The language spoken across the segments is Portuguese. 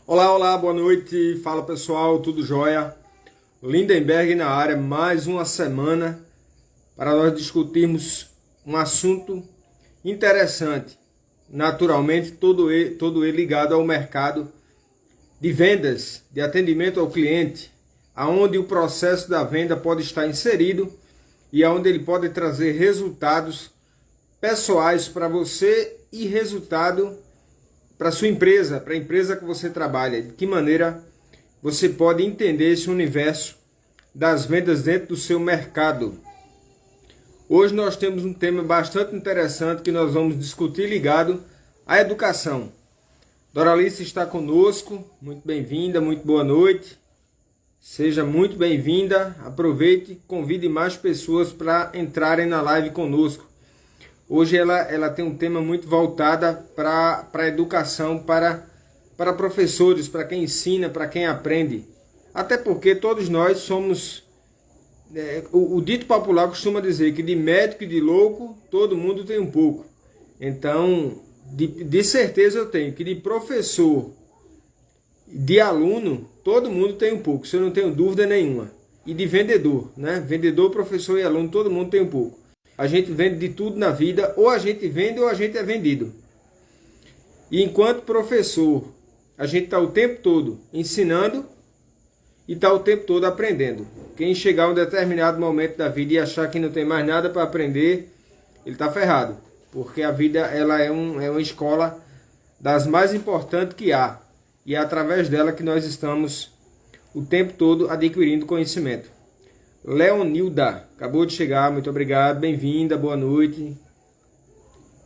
Olá, olá, boa noite. Fala pessoal, tudo jóia? Lindenberg na área, mais uma semana para nós discutirmos um assunto interessante. Naturalmente, todo ele ligado ao mercado de vendas, de atendimento ao cliente, aonde o processo da venda pode estar inserido e aonde ele pode trazer resultados pessoais para você e resultado para sua empresa, para a empresa que você trabalha. De que maneira você pode entender esse universo das vendas dentro do seu mercado. Hoje nós temos um tema bastante interessante que nós vamos discutir ligado à educação. Doralice está conosco, muito bem-vinda, muito boa noite. Seja muito bem-vinda, aproveite e convide mais pessoas para entrarem na live conosco. Hoje ela tem um tema muito voltado para a educação, para professores, para quem ensina, para quem aprende. Até porque todos nós somos... O dito popular costuma dizer que de médico e de louco, todo mundo tem um pouco. Então, de certeza eu tenho que de professor, de aluno, todo mundo tem um pouco. Isso eu não tenho dúvida nenhuma. E de vendedor, né? Vendedor, professor e aluno, todo mundo tem um pouco. A gente vende de tudo na vida, ou a gente vende ou a gente é vendido. E enquanto professor, a gente está o tempo todo ensinando e está o tempo todo aprendendo. Quem chegar a um determinado momento da vida e achar que não tem mais nada para aprender, ele está ferrado. Porque a vida ela é uma escola das mais importantes que há. E é através dela que nós estamos o tempo todo adquirindo conhecimento. Leonilda, acabou de chegar, muito obrigado, bem-vinda, boa noite.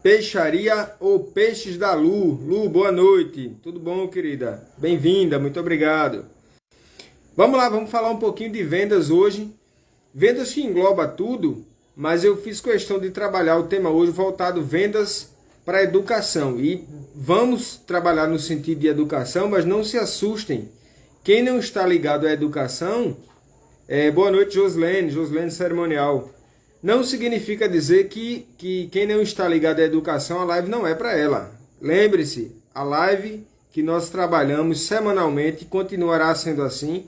Peixaria ou Peixes da Lu, Lu, boa noite, tudo bom, querida? Bem-vinda, muito obrigado. Vamos lá, vamos falar um pouquinho de vendas hoje. Vendas que engloba tudo, mas eu fiz questão de trabalhar o tema hoje voltado vendas para educação. E vamos trabalhar no sentido de educação, mas não se assustem. Quem não está ligado à educação... boa noite, Joslene Cerimonial. Não significa dizer que quem não está ligado à educação, a live não é para ela. Lembre-se, a live que nós trabalhamos semanalmente, continuará sendo assim,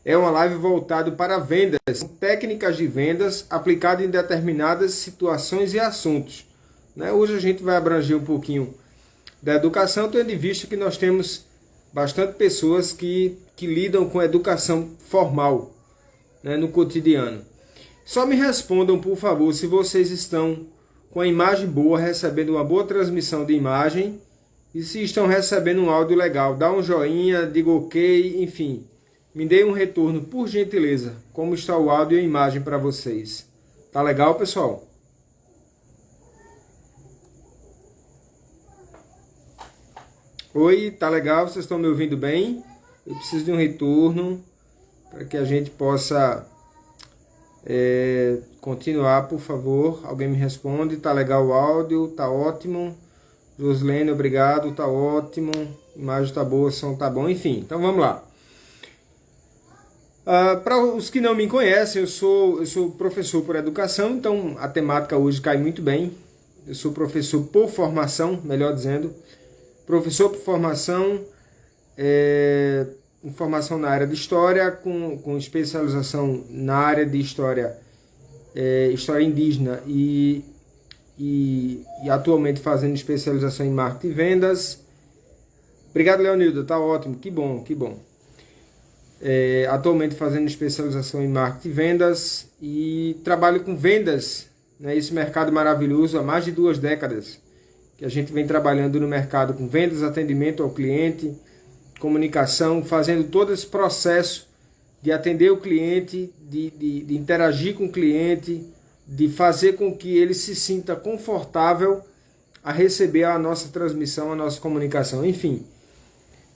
é uma live voltada para vendas, técnicas de vendas aplicadas em determinadas situações e assuntos. Hoje a gente vai abranger um pouquinho da educação, tendo em vista que nós temos bastante pessoas que lidam com educação formal, no cotidiano. Só me respondam, por favor, se vocês estão com a imagem boa, recebendo uma boa transmissão de imagem, e se estão recebendo um áudio legal. Dá um joinha, diga ok, enfim. Me dê um retorno, por gentileza, como está o áudio e a imagem para vocês. Tá legal, pessoal? Oi, tá legal? Vocês estão me ouvindo bem? Eu preciso de um retorno para que a gente possa continuar, por favor. Alguém me responde, tá legal o áudio, tá ótimo. Joslene, obrigado, tá ótimo. Imagem tá boa, som tá bom, enfim. Então vamos lá. Para os que não me conhecem, eu sou professor por educação, então a temática hoje cai muito bem. Eu sou professor por formação, melhor dizendo. Professor por formação, formação na área de história, com especialização na área de história, história indígena e atualmente fazendo especialização em marketing e vendas. Obrigado, Leonildo, tá ótimo, que bom, que bom. Atualmente fazendo especialização em marketing e vendas e trabalho com vendas, esse mercado maravilhoso há mais de 2 décadas, que a gente vem trabalhando no mercado com vendas, atendimento ao cliente, comunicação, fazendo todo esse processo de atender o cliente, de interagir com o cliente, de fazer com que ele se sinta confortável a receber a nossa transmissão, a nossa comunicação. Enfim,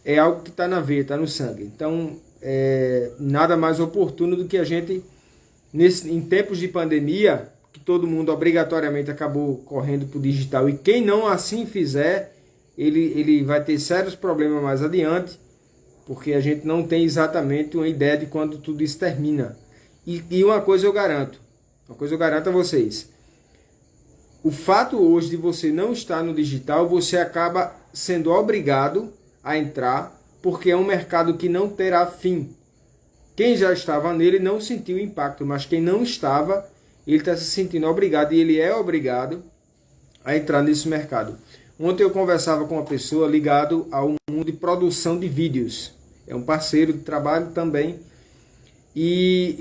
é algo que está na veia, está no sangue. Então, nada mais oportuno do que a gente, em tempos de pandemia, que todo mundo obrigatoriamente acabou correndo para o digital, e quem não assim fizer, ele vai ter sérios problemas mais adiante, porque a gente não tem exatamente uma ideia de quando tudo isso termina. E uma coisa eu garanto a vocês, o fato hoje de você não estar no digital, você acaba sendo obrigado a entrar, porque é um mercado que não terá fim. Quem já estava nele não sentiu o impacto, mas quem não estava, ele está se sentindo obrigado, e ele é obrigado a entrar nesse mercado. Ontem eu conversava com uma pessoa ligado ao mundo de produção de vídeos. É um parceiro de trabalho também. E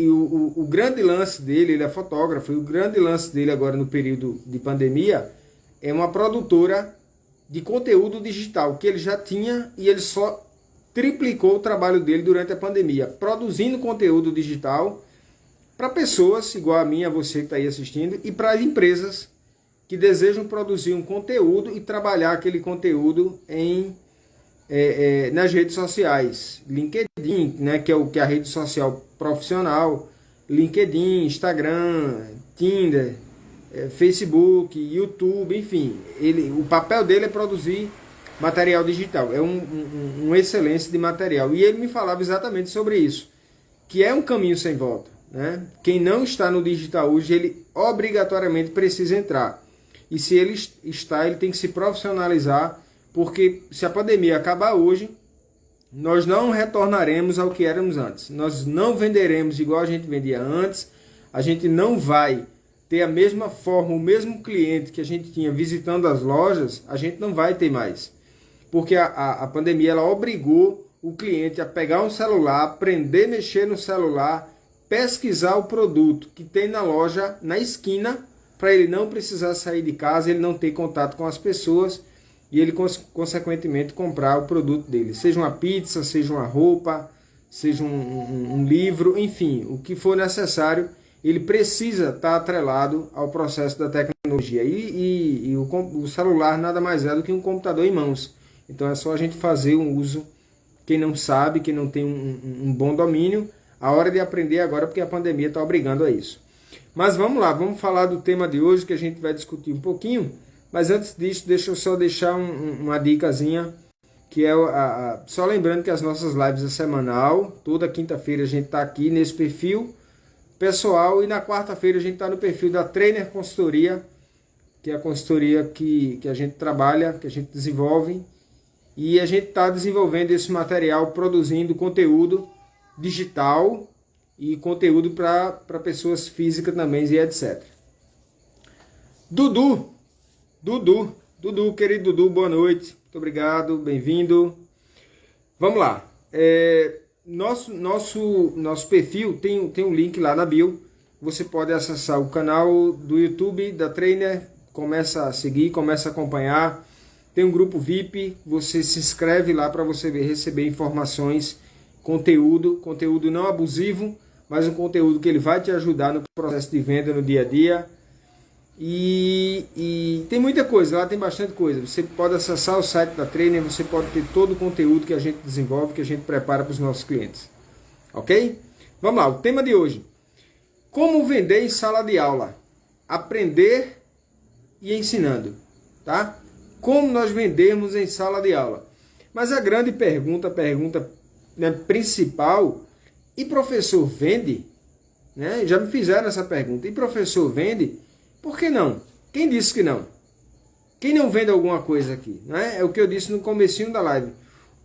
o grande lance dele, ele é fotógrafo, e o grande lance dele agora no período de pandemia é uma produtora de conteúdo digital, que ele já tinha, e ele só triplicou o trabalho dele durante a pandemia, produzindo conteúdo digital para pessoas igual a mim, a você que está aí assistindo, e para empresas que desejam produzir um conteúdo e trabalhar aquele conteúdo nas redes sociais. LinkedIn, né, que é a rede social profissional, LinkedIn, Instagram, Tinder, Facebook, YouTube, enfim. O papel dele é produzir material digital. É uma excelência de material. E ele me falava exatamente sobre isso, que é um caminho sem volta, né? Quem não está no digital hoje, ele obrigatoriamente precisa entrar. E se ele está, ele tem que se profissionalizar, porque se a pandemia acabar hoje, nós não retornaremos ao que éramos antes. Nós não venderemos igual a gente vendia antes, a gente não vai ter a mesma forma, o mesmo cliente que a gente tinha visitando as lojas, a gente não vai ter mais. Porque a pandemia ela obrigou o cliente a pegar um celular, aprender a mexer no celular, pesquisar o produto que tem na loja, na esquina, para ele não precisar sair de casa, ele não ter contato com as pessoas e ele, consequentemente, comprar o produto dele. Seja uma pizza, seja uma roupa, seja um livro, enfim, o que for necessário, ele precisa estar atrelado ao processo da tecnologia. E o celular nada mais é do que um computador em mãos. Então é só a gente fazer um uso, quem não sabe, quem não tem um bom domínio, a hora de aprender agora, porque a pandemia está obrigando a isso. Mas vamos lá, vamos falar do tema de hoje, que a gente vai discutir um pouquinho. Mas antes disso, deixa eu só deixar uma dicasinha, que é só lembrando que as nossas lives é semanal. Toda quinta-feira a gente está aqui nesse perfil pessoal, e na quarta-feira a gente está no perfil da Trainer Consultoria, que é a consultoria que a gente trabalha, que a gente desenvolve. E a gente está desenvolvendo esse material, produzindo conteúdo digital e conteúdo para pessoas físicas também, e etc. Dudu, querido Dudu, boa noite. Muito obrigado, bem-vindo. Vamos lá. Nosso perfil tem um link lá na bio. Você pode acessar o canal do YouTube da Trainer, começa a seguir, começa a acompanhar. Tem um grupo VIP, você se inscreve lá para você receber informações, conteúdo não abusivo, mas um conteúdo que ele vai te ajudar no processo de venda no dia a dia. E tem muita coisa, lá tem bastante coisa. Você pode acessar o site da Trainer, você pode ter todo o conteúdo que a gente desenvolve, que a gente prepara para os nossos clientes. Ok? Vamos lá, o tema de hoje. Como vender em sala de aula? Aprender e ensinando. Tá? Como nós vendemos em sala de aula? Mas a grande pergunta né, principal, e professor vende? Né? Já me fizeram essa pergunta. E professor vende? Por que não? Quem disse que não? Quem não vende alguma coisa aqui? Né? É o que eu disse no comecinho da live.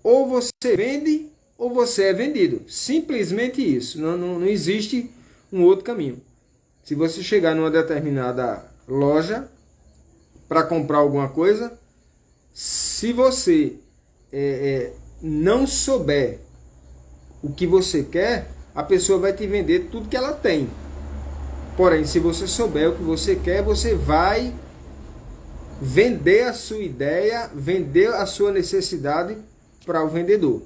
Ou você vende, ou você é vendido. Simplesmente isso. Não existe um outro caminho. Se você chegar numa determinada loja para comprar alguma coisa, se você não souber o que você quer, a pessoa vai te vender tudo que ela tem. Porém, se você souber o que você quer, você vai vender a sua ideia, vender a sua necessidade para o vendedor.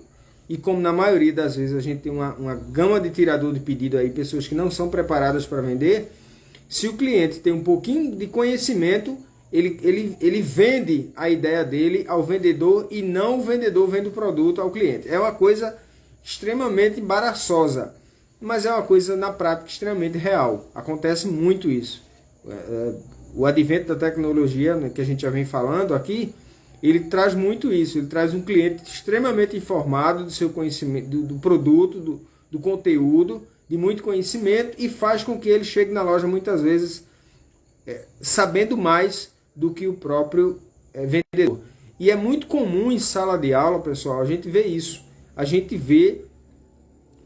E como na maioria das vezes a gente tem uma gama de tirador de pedido aí, pessoas que não são preparadas para vender, se o cliente tem um pouquinho de conhecimento, ele vende a ideia dele ao vendedor, e não o vendedor vende o produto ao cliente. É uma coisa extremamente embaraçosa, mas é uma coisa na prática extremamente real. Acontece muito isso. O advento da tecnologia, né, que a gente já vem falando aqui, ele traz muito isso. Ele traz um cliente extremamente informado do seu conhecimento, do produto, do conteúdo, de muito conhecimento, e faz com que ele chegue na loja muitas vezes sabendo mais do que o próprio vendedor. E é muito comum em sala de aula, pessoal, a gente vê isso. a gente vê,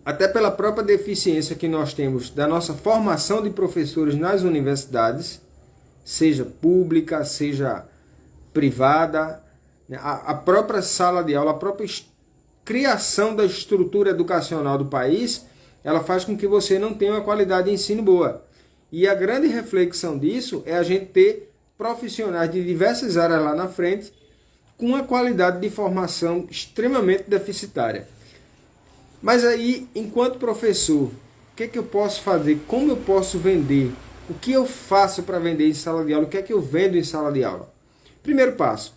até pela própria deficiência que nós temos da nossa formação de professores nas universidades, seja pública, seja privada, né? A própria sala de aula, a própria criação da estrutura educacional do país, ela faz com que você não tenha uma qualidade de ensino boa. E a grande reflexão disso é a gente ter profissionais de diversas áreas lá na frente com uma qualidade de formação extremamente deficitária. Mas aí, enquanto professor, o que eu posso fazer? Como eu posso vender? O que eu faço para vender em sala de aula? O que é que eu vendo em sala de aula? Primeiro passo.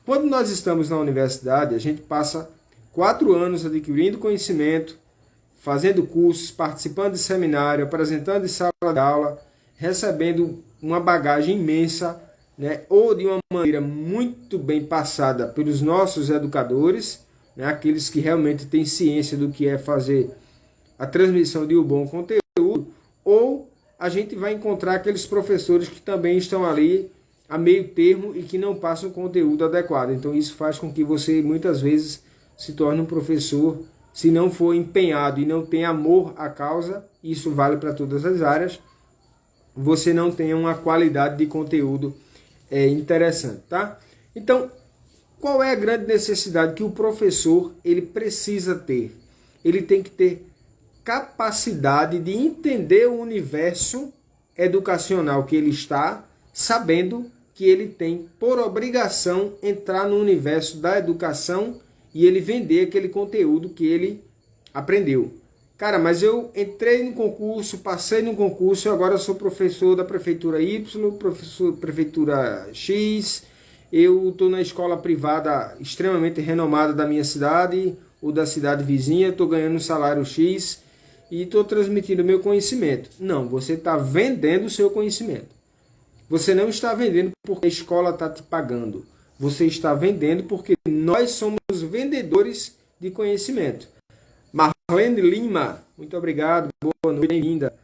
Quando nós estamos na universidade, a gente passa 4 anos adquirindo conhecimento, fazendo cursos, participando de seminário, apresentando em sala de aula, recebendo uma bagagem imensa, né? Ou de uma maneira muito bem passada pelos nossos educadores, né? Aqueles que realmente têm ciência do que é fazer a transmissão de um bom conteúdo, ou a gente vai encontrar aqueles professores que também estão ali a meio termo e que não passam o conteúdo adequado. Então isso faz com que você muitas vezes se torne um professor, se não for empenhado e não tem amor à causa, isso vale para todas as áreas, você não tenha uma qualidade de conteúdo interessante, tá? Então, qual é a grande necessidade que o professor ele precisa ter? Ele tem que ter capacidade de entender o universo educacional que ele está, sabendo que ele tem por obrigação entrar no universo da educação e ele vender aquele conteúdo que ele aprendeu. Cara, mas eu entrei no concurso, passei no concurso e agora sou professor da prefeitura Y, professor da prefeitura X, eu estou na escola privada extremamente renomada da minha cidade ou da cidade vizinha, estou ganhando um salário X e estou transmitindo meu conhecimento. Não, você está vendendo o seu conhecimento. Você não está vendendo porque a escola está te pagando. Você está vendendo porque nós somos vendedores de conhecimento. Marlene Lima, muito obrigado, boa noite, bem-vinda.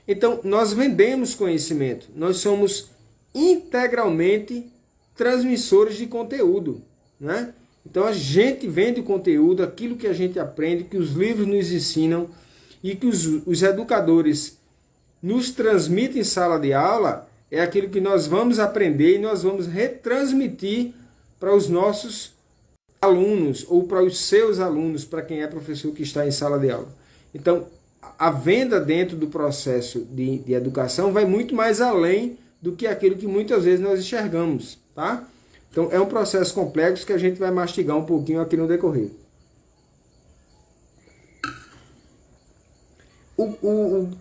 Então, nós vendemos conhecimento. Nós somos integralmente transmissores de conteúdo, né? Então, a gente vende conteúdo, aquilo que a gente aprende, que os livros nos ensinam e que os educadores nos transmitem em sala de aula, é aquilo que nós vamos aprender e nós vamos retransmitir para os nossos alunos ou para os seus alunos, para quem é professor que está em sala de aula. Então, a venda dentro do processo de educação vai muito mais além do que aquilo que muitas vezes nós enxergamos, tá? Então, é um processo complexo que a gente vai mastigar um pouquinho aqui no decorrer.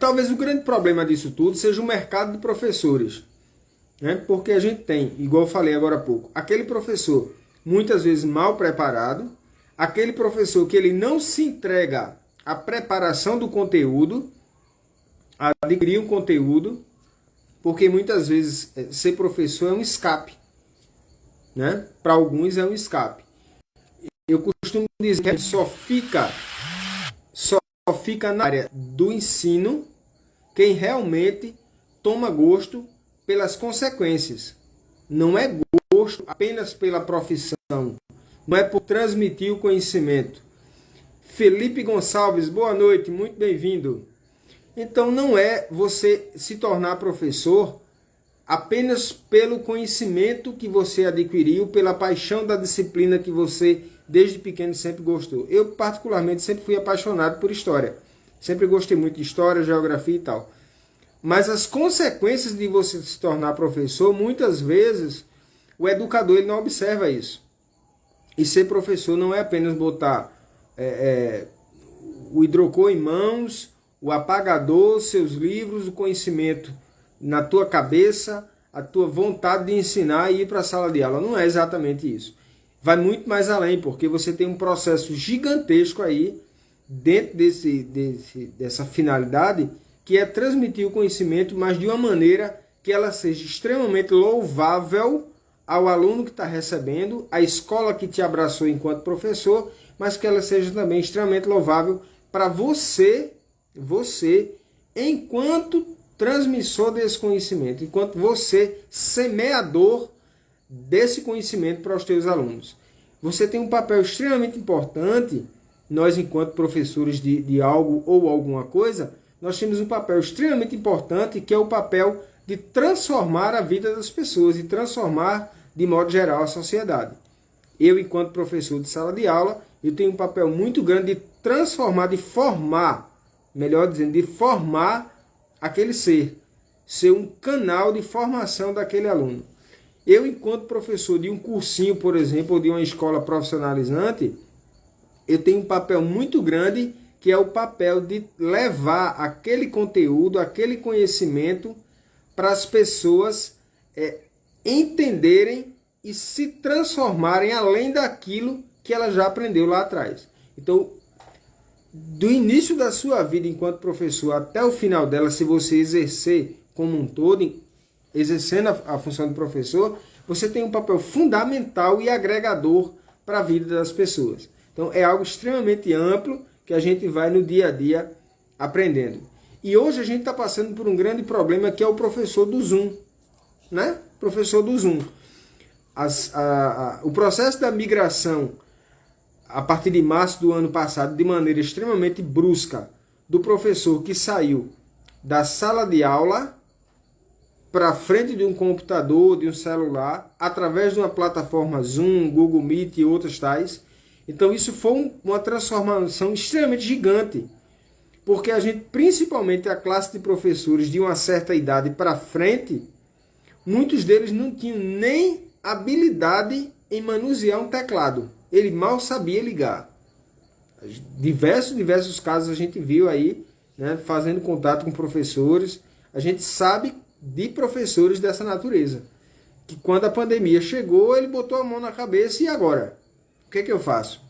Talvez o grande problema disso tudo seja o mercado de professores, né? Porque a gente tem, igual eu falei agora há pouco, aquele professor muitas vezes mal preparado, aquele professor que ele não se entrega à preparação do conteúdo, a adquirir um conteúdo, porque muitas vezes ser professor é um escape, né? Para alguns é um escape. Eu costumo dizer que a gente só fica na área do ensino quem realmente toma gosto pelas consequências. Não é gosto apenas pela profissão, não é por transmitir o conhecimento. Felipe Gonçalves, boa noite, muito bem-vindo. Então não é você se tornar professor apenas pelo conhecimento que você adquiriu, pela paixão da disciplina que você desde pequeno sempre gostou. Eu particularmente sempre fui apaixonado por história. Sempre gostei muito de história, geografia e tal. Mas as consequências de você se tornar professor, muitas vezes o educador ele não observa isso. E ser professor não é apenas botar o hidrocor em mãos, o apagador, seus livros, o conhecimento na tua cabeça, a tua vontade de ensinar e ir para a sala de aula. Não é exatamente isso. Vai muito mais além, porque você tem um processo gigantesco aí, dentro dessa finalidade, que é transmitir o conhecimento, mas de uma maneira que ela seja extremamente louvável ao aluno que está recebendo, à escola que te abraçou enquanto professor, mas que ela seja também extremamente louvável para você, enquanto transmissor desse conhecimento, enquanto você, semeador desse conhecimento para os teus alunos. Você tem um papel extremamente importante nós, enquanto professores de algo ou alguma coisa, nós temos um papel extremamente importante, que é o papel de transformar a vida das pessoas e transformar, de modo geral, a sociedade. Eu, enquanto professor de sala de aula, eu tenho um papel muito grande de transformar, de formar, melhor dizendo, de formar aquele ser um canal de formação daquele aluno. Eu, enquanto professor de um cursinho, por exemplo, ou de uma escola profissionalizante, eu tenho um papel muito grande, que é o papel de levar aquele conteúdo, aquele conhecimento para as pessoas entenderem e se transformarem além daquilo que ela já aprendeu lá atrás. Então, do início da sua vida enquanto professor até o final dela, se você exercer como um todo, exercendo a função de professor, você tem um papel fundamental e agregador para a vida das pessoas. Então, é algo extremamente amplo que a gente vai no dia a dia aprendendo. E hoje a gente está passando por um grande problema, que é o professor do Zoom, né? Professor do Zoom. O processo da migração, a partir de março do ano passado, de maneira extremamente brusca, do professor que saiu da sala de aula para frente de um computador, de um celular, através de uma plataforma Zoom, Google Meet e outras tais. Então isso foi uma transformação extremamente gigante, porque a gente, principalmente a classe de professores de uma certa idade para frente, muitos deles não tinham nem habilidade em manusear um teclado. Ele mal sabia ligar. Diversos casos a gente viu aí, né, fazendo contato com professores. A gente sabe de professores dessa natureza, que quando a pandemia chegou, ele botou a mão na cabeça. E agora? O que é que eu faço?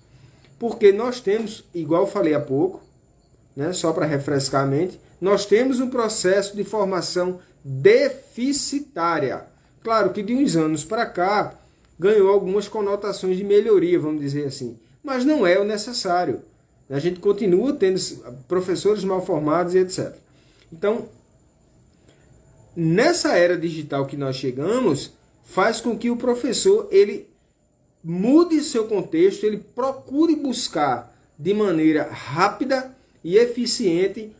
Porque nós temos, igual eu falei há pouco, né, só para refrescar a mente, nós temos um processo de formação deficitária. Claro que de uns anos para cá ganhou algumas conotações de melhoria, vamos dizer assim, mas não é o necessário. A gente continua tendo professores mal formados e etc. Então, nessa era digital que nós chegamos, faz com que o professor ele mude seu contexto, ele procure buscar de maneira rápida e eficiente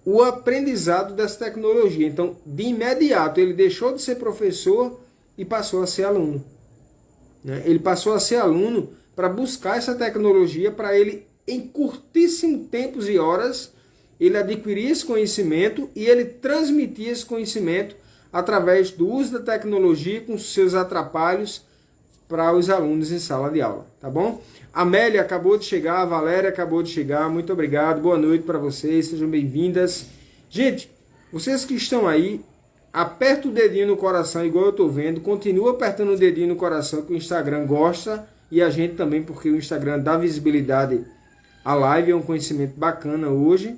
o aprendizado dessa tecnologia. Então, de imediato, ele deixou de ser professor e passou a ser aluno. Ele passou a ser aluno para buscar essa tecnologia, para ele, em curtíssimo tempos e horas, ele adquirir esse conhecimento e ele transmitir esse conhecimento através do uso da tecnologia com seus atrapalhos para os alunos em sala de aula, tá bom? A Amélia acabou de chegar, a Valéria acabou de chegar, muito obrigado, boa noite para vocês, sejam bem-vindas. Gente, vocês que estão aí, aperta o dedinho no coração, igual eu estou vendo, continua apertando o dedinho no coração, que o Instagram gosta, e a gente também, porque o Instagram dá visibilidade à live, é um conhecimento bacana hoje.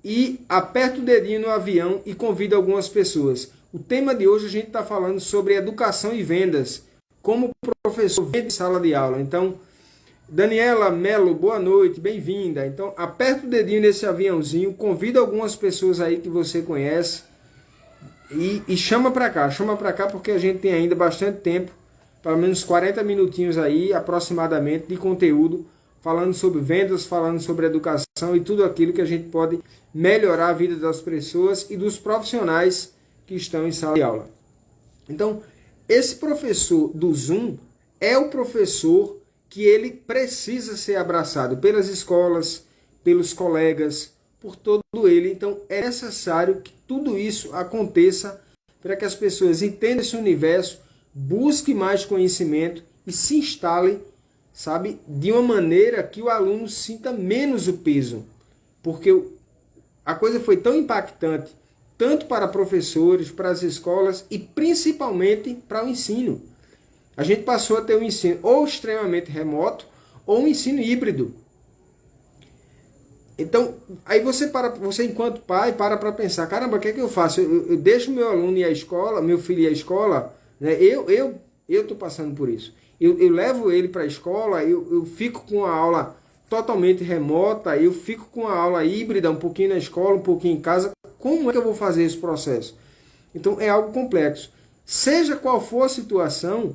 E aperta o dedinho no avião e convida algumas pessoas. O tema de hoje a gente está falando sobre educação e vendas, como o professor vende em sala de aula. Então, Daniela Melo, boa noite, bem-vinda. Então, aperta o dedinho nesse aviãozinho, convida algumas pessoas aí que você conhece e chama para cá porque a gente tem ainda bastante tempo, pelo menos 40 minutinhos aí, aproximadamente, de conteúdo, falando sobre vendas, falando sobre educação e tudo aquilo que a gente pode melhorar a vida das pessoas e dos profissionais que estão em sala de aula. Então, esse professor do Zoom é o professor que ele precisa ser abraçado pelas escolas, pelos colegas, por todo ele. Então, é necessário que tudo isso aconteça para que as pessoas entendam esse universo, busquem mais conhecimento e se instalem, sabe, de uma maneira que o aluno sinta menos o peso. Porque a coisa foi tão impactante, tanto para professores, para as escolas e principalmente para o ensino. A gente passou a ter um ensino ou extremamente remoto ou um ensino híbrido. Então, aí você enquanto pai, para pensar, caramba, o que é que eu faço? Eu deixo meu aluno ir à escola, meu filho ir à escola, né? Eu estou passando por isso. Eu levo ele para a escola, eu fico com a aula totalmente remota, eu fico com a aula híbrida, um pouquinho na escola, um pouquinho em casa. Como é que eu vou fazer esse processo? Então, é algo complexo. Seja qual for a situação,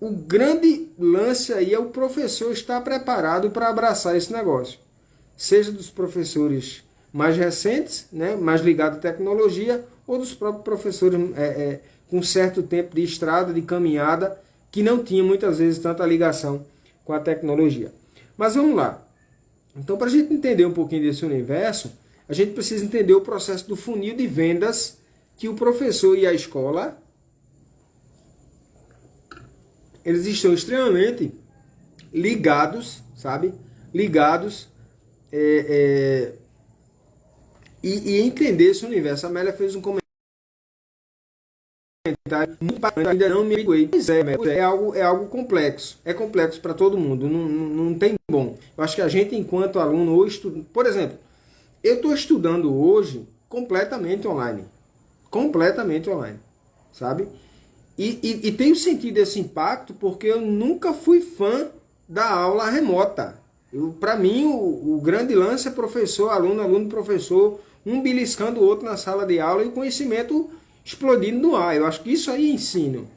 o grande lance aí é o professor estar preparado para abraçar esse negócio. Seja dos professores mais recentes, né, mais ligados à tecnologia, ou dos próprios professores com certo tempo de estrada, de caminhada, que não tinha muitas vezes tanta ligação com a tecnologia. Mas vamos lá. Então, para a gente entender um pouquinho desse universo, a gente precisa entender o processo do funil de vendas que o professor e a escola, eles estão extremamente ligados, sabe? Ligados e entender esse universo. A Amélia fez um comentário, ainda não me habituei. Pois é algo complexo. É complexo para todo mundo, não tem bom. Eu acho que a gente, enquanto aluno ou estudante, por exemplo, eu estou estudando hoje completamente online. Completamente online, sabe? E tenho sentido esse impacto porque eu nunca fui fã da aula remota. Para mim, o grande lance é professor, aluno, aluno, professor, um beliscando o outro na sala de aula e o conhecimento explodindo no ar. Eu acho que isso aí é ensino.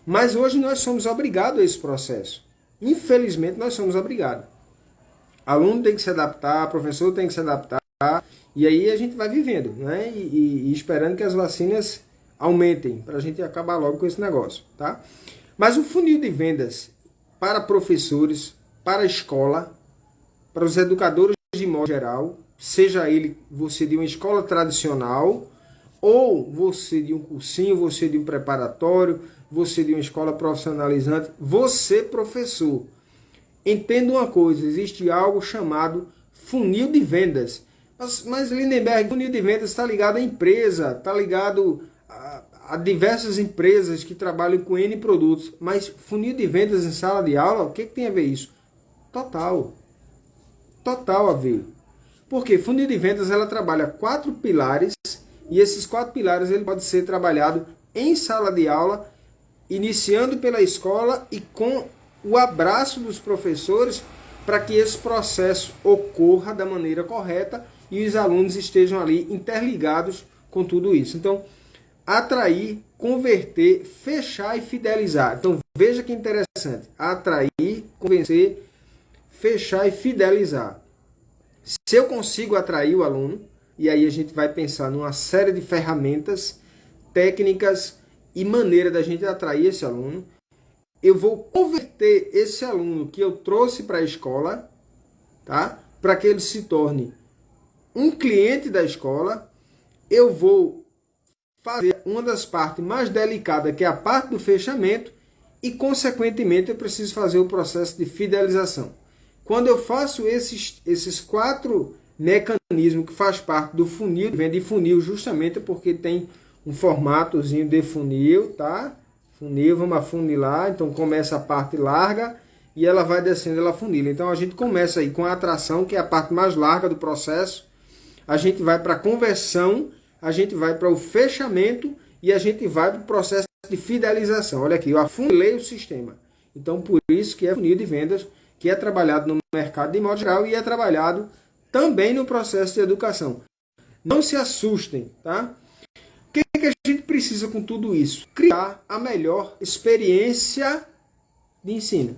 Mas hoje nós somos obrigados a esse processo. Infelizmente, nós somos obrigados. Aluno tem que se adaptar, professor tem que se adaptar, e aí a gente vai vivendo, né? E esperando que as vacinas aumentem, para a gente acabar logo com esse negócio, tá? Mas o funil de vendas para professores, para a escola, para os educadores de modo geral, seja ele você de uma escola tradicional, ou você de um cursinho, você de um preparatório, você de uma escola profissionalizante, você professor. Entenda uma coisa, existe algo chamado funil de vendas. Mas Lindenberg, funil de vendas está ligado à empresa, está ligado a diversas empresas que trabalham com N produtos. Mas funil de vendas em sala de aula, o que tem a ver isso? Total. Total a ver. Porque funil de vendas ela trabalha 4 pilares e esses 4 pilares ele pode ser trabalhado em sala de aula, iniciando pela escola e com o abraço dos professores para que esse processo ocorra da maneira correta e os alunos estejam ali interligados com tudo isso. Então, atrair, converter, fechar e fidelizar. Então, veja que interessante. Atrair, convencer, fechar e fidelizar. Se eu consigo atrair o aluno, e aí a gente vai pensar numa série de ferramentas, técnicas e maneira da gente atrair esse aluno, eu vou converter esse aluno que eu trouxe para a escola, tá? Para que ele se torne um cliente da escola. Eu vou fazer uma das partes mais delicadas, que é a parte do fechamento, e consequentemente eu preciso fazer o processo de fidelização. Quando eu faço esses 4 mecanismos que faz parte do funil, vem de funil justamente porque tem um formatozinho de funil, tá? Funil, vamos afunilar, então começa a parte larga e ela vai descendo, ela funila. Então a gente começa aí com a atração, que é a parte mais larga do processo, a gente vai para a conversão, a gente vai para o fechamento e a gente vai para o processo de fidelização. Olha aqui, eu afunilei o sistema. Então por isso que é funil de vendas, que é trabalhado no mercado de modo geral e é trabalhado também no processo de educação. Não se assustem, tá? O que a gente precisa com tudo isso? Criar a melhor experiência de ensino.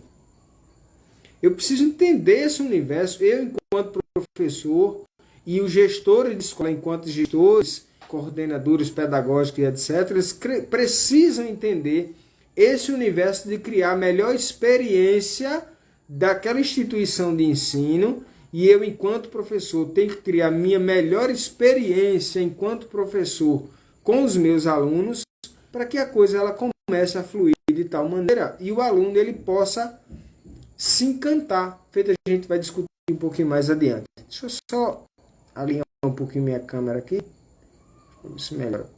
Eu preciso entender esse universo, eu enquanto professor e os gestores de escola enquanto gestores, coordenadores pedagógicos e etc., eles precisam entender esse universo de criar a melhor experiência daquela instituição de ensino, e eu, enquanto professor, tenho que criar minha melhor experiência enquanto professor com os meus alunos, para que a coisa ela comece a fluir de tal maneira e o aluno ele possa se encantar. Feito, a gente vai discutir um pouquinho mais adiante. Deixa eu só alinhar um pouquinho minha câmera aqui, para ver se melhora.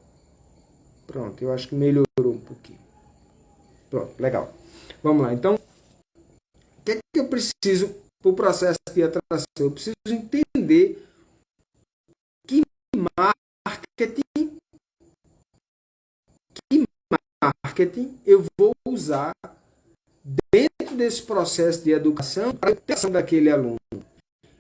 Pronto, eu acho que melhorou um pouquinho. Pronto, legal. Vamos lá, então. O que é que eu preciso para o processo de atração? Eu preciso entender que marketing eu vou usar dentro desse processo de educação para a atração daquele aluno.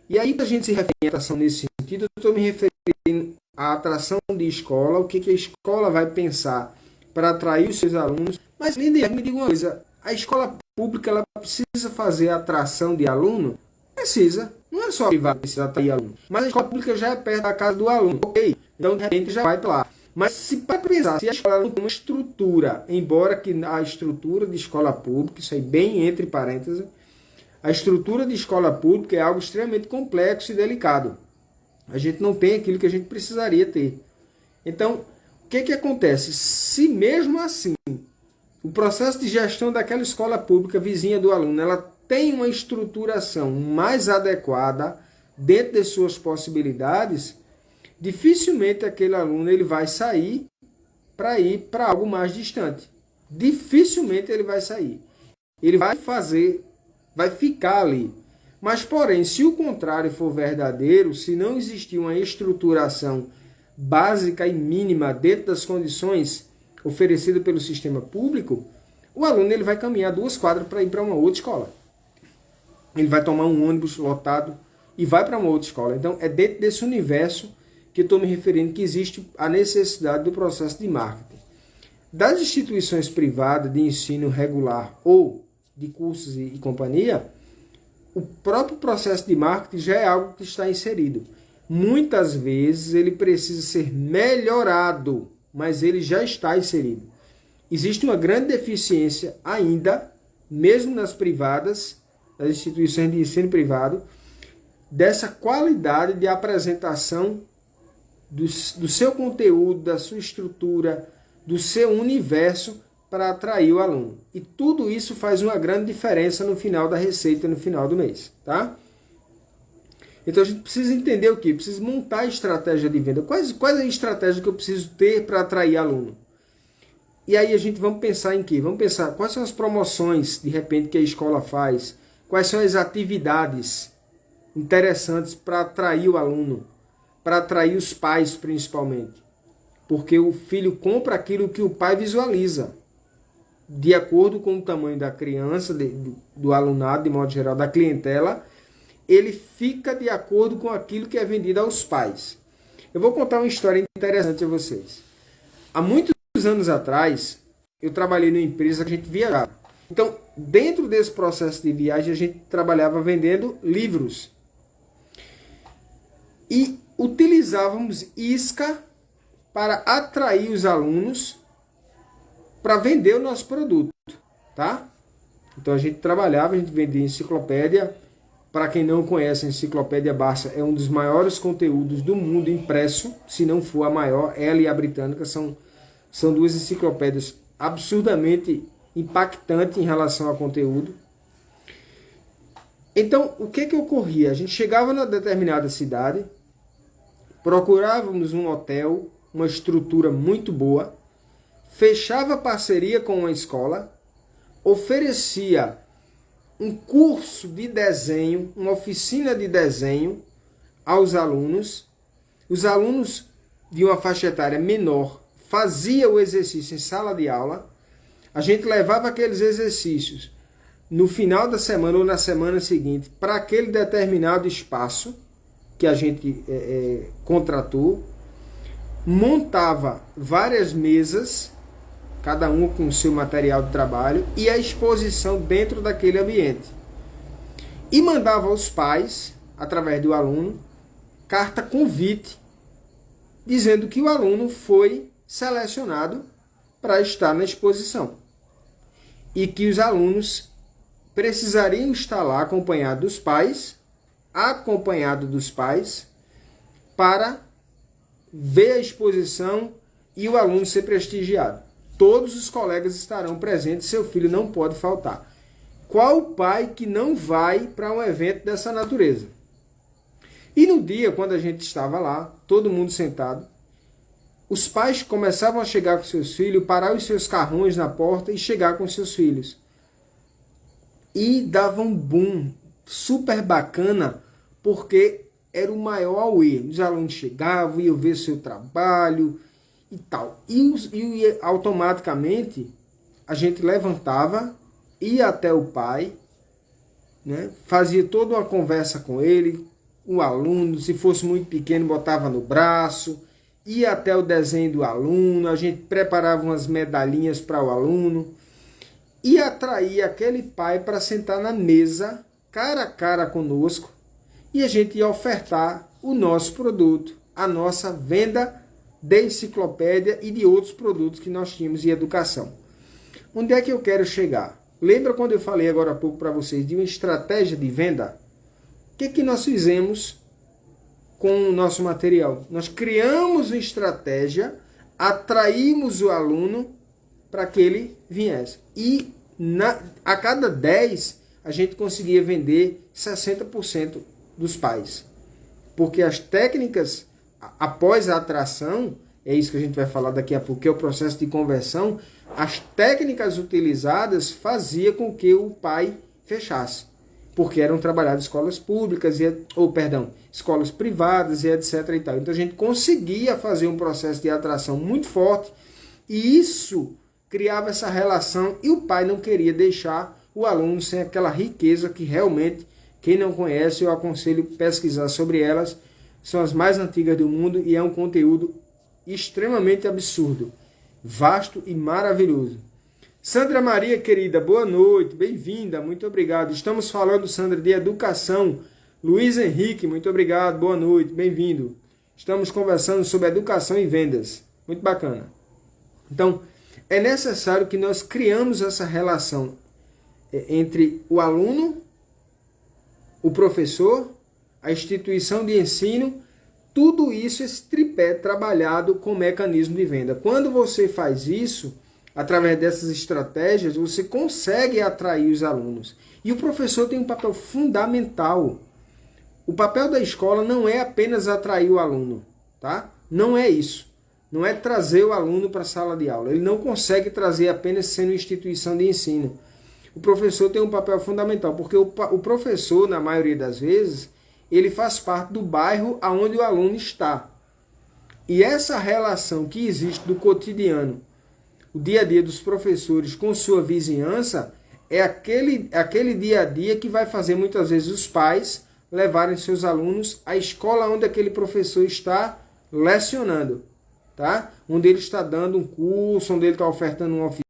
E aí, quando a gente se refere à atração nesse sentido, eu estou me referindo à atração de escola, o que a escola vai pensar para atrair os seus alunos. Mas, Lindy, me diga uma coisa, A escola pública ela precisa fazer atração de aluno? Precisa. Não é só a privada que precisa atrair aluno. Mas a escola pública já é perto da casa do aluno. Ok. Então, de repente, já vai para lá. Mas se para pensar, se a escola não tem uma estrutura, embora que a estrutura de escola pública, isso aí bem entre parênteses, a estrutura de escola pública é algo extremamente complexo e delicado. A gente não tem aquilo que a gente precisaria ter. Então, o que acontece? Se mesmo assim, o processo de gestão daquela escola pública vizinha do aluno, ela tem uma estruturação mais adequada dentro de suas possibilidades, dificilmente aquele aluno ele vai sair para ir para algo mais distante. Dificilmente ele vai sair. Ele vai ficar ali. Mas, porém, se o contrário for verdadeiro, se não existir uma estruturação básica e mínima dentro das condições oferecidas pelo sistema público, o aluno ele vai caminhar 2 quadras para ir para uma outra escola. Ele vai tomar um ônibus lotado e vai para uma outra escola. Então, é dentro desse universo que eu estou me referindo que existe a necessidade do processo de marketing. Das instituições privadas de ensino regular ou de cursos e companhia, o próprio processo de marketing já é algo que está inserido. Muitas vezes ele precisa ser melhorado, mas ele já está inserido. Existe uma grande deficiência ainda, mesmo nas privadas, das instituições de ensino privado, dessa qualidade de apresentação do seu conteúdo, da sua estrutura, do seu universo para atrair o aluno. E tudo isso faz uma grande diferença no final da receita, no final do mês. Tá? Então a gente precisa entender o quê? Precisa montar a estratégia de venda. Quais é a estratégia que eu preciso ter para atrair aluno? E aí a gente vamos pensar em quê? Vamos pensar quais são as promoções, de repente, que a escola faz. Quais são as atividades interessantes para atrair o aluno, para atrair os pais principalmente. Porque o filho compra aquilo que o pai visualiza. De acordo com o tamanho da criança, do alunado, de modo geral, da clientela, ele fica de acordo com aquilo que é vendido aos pais. Eu vou contar uma história interessante a vocês. Há muitos anos atrás, eu trabalhei numa empresa que a gente viajava. Então, dentro desse processo de viagem, a gente trabalhava vendendo livros. E utilizávamos isca para atrair os alunos para vender o nosso produto, tá? Então a gente trabalhava, a gente vendia enciclopédia. Para quem não conhece, a Enciclopédia Barça é um dos maiores conteúdos do mundo impresso, se não for a maior. Ela e a britânica são 2 enciclopédias absurdamente impactantes em relação ao conteúdo. Então, o que ocorria? A gente chegava na determinada cidade, procurávamos um hotel, uma estrutura muito boa, fechava parceria com uma escola, oferecia um curso de desenho, uma oficina de desenho aos alunos. Os alunos de uma faixa etária menor faziam o exercício em sala de aula. A gente levava aqueles exercícios no final da semana ou na semana seguinte para aquele determinado espaço que a gente contratou, montava várias mesas, cada um com o seu material de trabalho, e a exposição dentro daquele ambiente. E mandava aos pais, através do aluno, carta convite, dizendo que o aluno foi selecionado para estar na exposição. E que os alunos precisariam estar lá acompanhado dos pais, para ver a exposição e o aluno ser prestigiado. Todos os colegas estarão presentes, seu filho não pode faltar. Qual o pai que não vai para um evento dessa natureza? E no dia, quando a gente estava lá, todo mundo sentado, os pais começavam a chegar com seus filhos, parar os seus carrões na porta e chegar com seus filhos. E dava um boom super bacana, porque era o maior auê. Os alunos chegavam, iam ver seu trabalho e tal. E automaticamente a gente levantava, ia até o pai, né? Fazia toda uma conversa com ele, o aluno, se fosse muito pequeno, botava no braço, ia até o desenho do aluno, a gente preparava umas medalhinhas para o aluno. e atrair aquele pai para sentar na mesa, cara a cara conosco, e a gente ia ofertar o nosso produto, a nossa venda de enciclopédia e de outros produtos que nós tínhamos em educação. Onde é que eu quero chegar? Lembra quando eu falei agora há pouco para vocês de uma estratégia de venda? O que nós fizemos com o nosso material? Nós criamos uma estratégia, atraímos o aluno para que ele viesse. E a cada 10, a gente conseguia vender 60% dos pais. Porque as técnicas, após a atração, é isso que a gente vai falar daqui a pouco, que é o processo de conversão, as técnicas utilizadas faziam com que o pai fechasse. Porque eram trabalhadas escolas públicas, escolas privadas e etc. e tal. Então a gente conseguia fazer um processo de atração muito forte e isso criava essa relação e o pai não queria deixar o aluno sem aquela riqueza que realmente, quem não conhece, eu aconselho pesquisar sobre elas, são as mais antigas do mundo e é um conteúdo extremamente absurdo, vasto e maravilhoso. Sandra Maria, querida, boa noite, bem-vinda, muito obrigado. Estamos falando, Sandra, de educação. Luiz Henrique, muito obrigado, boa noite, bem-vindo. Estamos conversando sobre educação e vendas, muito bacana. Então, é necessário que nós criamos essa relação entre o aluno, o professor, a instituição de ensino, tudo isso, esse tripé trabalhado com mecanismo de venda. Quando você faz isso, através dessas estratégias, você consegue atrair os alunos. E o professor tem um papel fundamental. O papel da escola não é apenas atrair o aluno, tá? Não é isso. Não é trazer o aluno para a sala de aula. Ele não consegue trazer apenas sendo instituição de ensino. O professor tem um papel fundamental, porque o professor, na maioria das vezes, ele faz parte do bairro onde o aluno está. E essa relação que existe do cotidiano, o dia a dia dos professores com sua vizinhança, é aquele dia a dia que vai fazer muitas vezes os pais levarem seus alunos à escola onde aquele professor está lecionando, tá? Onde ele está dando um curso, onde ele está ofertando uma oficina.